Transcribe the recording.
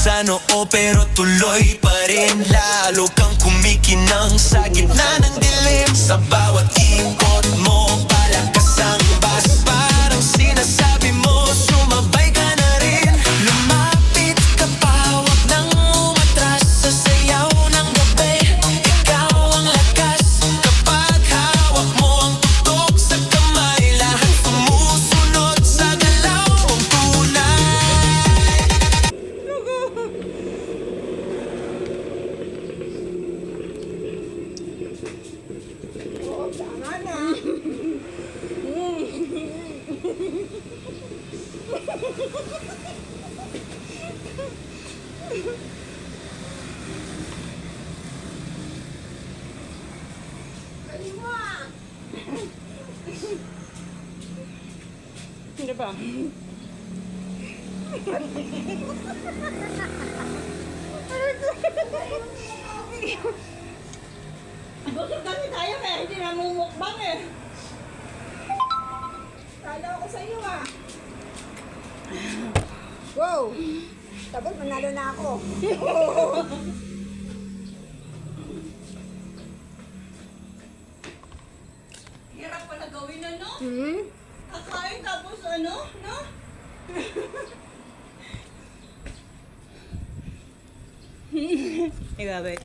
sa noo pero tuloy pa rin. Lalo kang kumikinang sa gitna ng dilim. Sa bawat ikot mo, palakas ang bas. Parang sinasabi mo, sumabay ka na rin. Lumapit ka pa, wag nang umatras. Sa sayaw ng gabi, ikaw ang lakas. Kapag hawak mo ang tutok sa kamay, lahat sumusunod sa galaw mong tunay. Tama na. Hindi ba? Busog kami tayo kaya hindi na mumukbang eh. Kala ko sa iyo ah. Wow! Tapos manalo na ako. Hirap pala gawin ano? Hmm? Kakain tapos ano? No? Grabe.